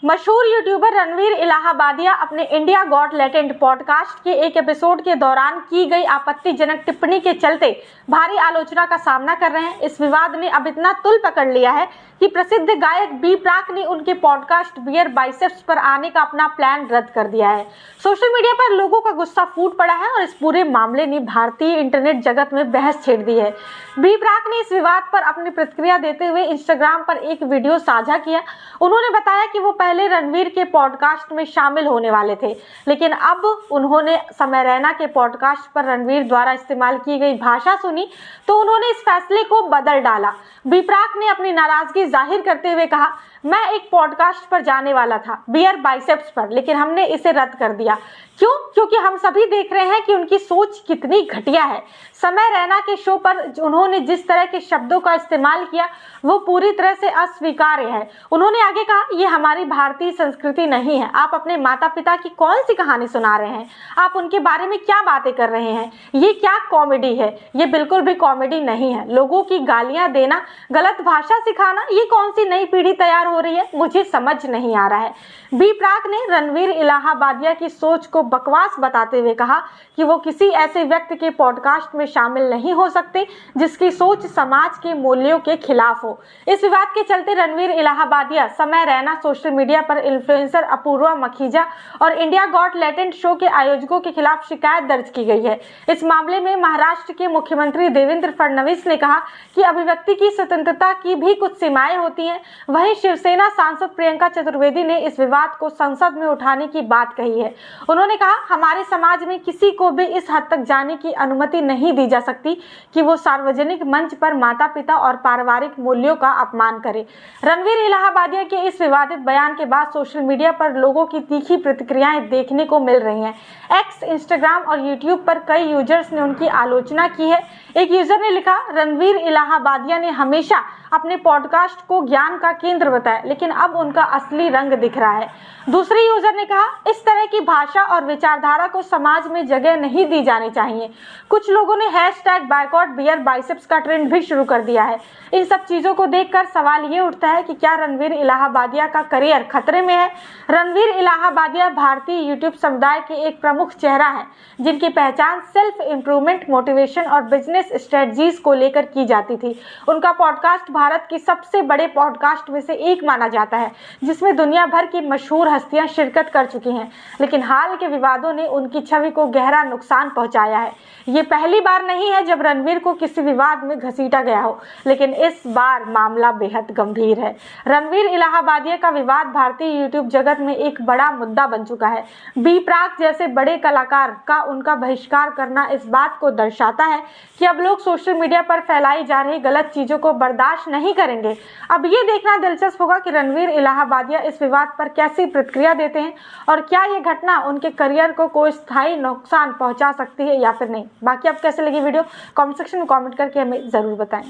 मशहूर यूट्यूबर रणवीर इलाहाबादिया अपने India got talent podcast के एक एपिसोड के दौरान की गई आपत्तिजनक टिप्पणी के चलते भारी आलोचना का सामना कर रहे हैं। इस विवाद ने अब इतना तुल पकड़ लिया है कि प्रसिद्ध गायक बी प्राक ने उनके पॉडकास्ट बियर बाइसेप्स पर आने का अपना प्लान रद्द कर दिया है। सोशल मीडिया पर लोगों का गुस्सा फूट पड़ा है और इस पूरे मामले ने भारतीय इंटरनेट जगत में बहस छेड़ दी है। बी प्राक ने इस विवाद पर अपनी प्रतिक्रिया देते हुए इंस्टाग्राम पर एक वीडियो साझा किया। उन्होंने बताया कि वो पहले रणवीर के पॉडकास्ट में शामिल होने वाले थे, लेकिन अब उन्होंने समय रैना के पॉडकास्ट पर रणवीर द्वारा इस्तेमाल की गई भाषा सुनी तो उन्होंने इस फैसले को बदल डाला। बी प्राक ने अपनी नाराजगी जाहिर करते हुए कहा, मैं एक पॉडकास्ट पर जाने वाला था बियर बाइसेप्स पर, लेकिन हमने इसे रद्द कर दिया। क्यों? क्योंकि हम सभी देख रहे हैं कि उनकी सोच कितनी घटिया है। समय रैना के शो पर उन्होंने जिस तरह के शब्दों का इस्तेमाल किया वो पूरी तरह से अस्वीकार्य है। उन्होंने आगे कहा, ये हमारी भारतीय संस्कृति नहीं है। आप अपने माता पिता की कौन सी कहानी सुना रहे हैं? आप उनके बारे में क्या बातें कर रहे हैं? ये क्या कॉमेडी है? ये बिल्कुल भी कॉमेडी नहीं है। लोगों की गालियां देना, गलत भाषा सिखाना, ये कौन सी नई पीढ़ी तैयार हो रही है? मुझे समझ नहीं आ रहा है। बी प्राक ने रणवीर इलाहाबादिया की सोच को बकवास बताते हुए कहा कि वो किसी ऐसे व्यक्ति के पॉडकास्ट में शामिल नहीं हो सकते जिसकी सोच समाज के मूल्यों के खिलाफ हो। इस विवाद के चलते रणवीर इलाहाबादिया, समय रैना, सोशल मीडिया पर इन्फ्लुएंसर अपूर्वा मखीजा और इंडिया गॉट टैलेंट शो के आयोजकों के खिलाफ शिकायत दर्ज की गई है। इस मामले में महाराष्ट्र के मुख्यमंत्री देवेंद्र फडणवीस ने कहा कि अभिव्यक्ति की स्वतंत्रता की भी कुछ सीमाएं होती हैं। वहीं शिवसेना सांसद प्रियंका चतुर्वेदी ने इस विवाद को संसद में उठाने की बात कही है। उन्होंने कहा, हमारे समाज में किसी को भी इस हद तक जाने की अनुमति नहीं दी जा सकती कि वो सार्वजनिक मंच पर माता पिता और पारिवारिक मूल्यों का अपमान करे। रणवीर इलाहाबादिया के इस विवादित बयान के बाद सोशल मीडिया पर लोगों की तीखी प्रतिक्रियाएं देखने को मिल रही हैं। एक्स, इंस्टाग्राम और यूट्यूब पर कई यूजर्स ने उनकी आलोचना की है। एक यूजर ने लिखा, रणवीर इलाहाबादिया ने हमेशा अपने पॉडकास्ट को ज्ञान का केंद्र बताया, लेकिन अब उनका असली रंग दिख रहा है। दूसरे यूजर ने कहा, इस तरह की भाषा और विचारधारा को समाज में जगह नहीं दी जानी चाहिए। कुछ लोगों ने #बायकॉट बियर बाइसेप्स का ट्रेंड भी शुरू कर दिया है। इन सब चीजों को देखकर सवाल ये उठता है कि क्या रणवीर इलाहाबादिया का करियर खतरे में है? रणवीर इलाहाबादिया भारतीय यूट्यूब समुदाय के एक प्रमुख चेहरा है, जिनकी पहचान सेल्फ इम्प्रूवमेंट, मोटिवेशन और बिजनेस स्ट्रेटजीज को लेकर की जाती थी। उनका पॉडकास्ट भारत के सबसे बड़े पॉडकास्ट में से एक माना जाता है, जिसमें दुनिया भर की मशहूर हस्तियां शिरकत कर चुकी हैं। लेकिन हाल के विवादों ने उनकी छवि को गहरा नुकसान पहुंचाया है। ये पहली बार नहीं है जब रणवीर को किसी विवाद में घसीटा गया हो, लेकिन इस बार मामला बेहद गंभीर है। रणवीर इलाहाबादिया का विवाद भारतीय यूट्यूब जगत में एक बड़ा मुद्दा बन चुका है। बी प्राक जैसे बड़े कलाकार का उनका बहिष्कार करना इस बात को दर्शाता है कि अब लोग सोशल मीडिया पर फैलाई जा रही गलत चीजों को बर्दाश्त नहीं करेंगे। अब ये देखना दिलचस्प होगा कि रणवीर इलाहाबादिया इस विवाद पर कैसी प्रतिक्रिया देते हैं और क्या ये घटना उनके करियर को कोई स्थायी नुकसान पहुंचा सकती है या फिर नहीं। बाकी आप कैसे लगी वीडियो कमेंट सेक्शन में कमेंट करके हमें जरूर बताएं।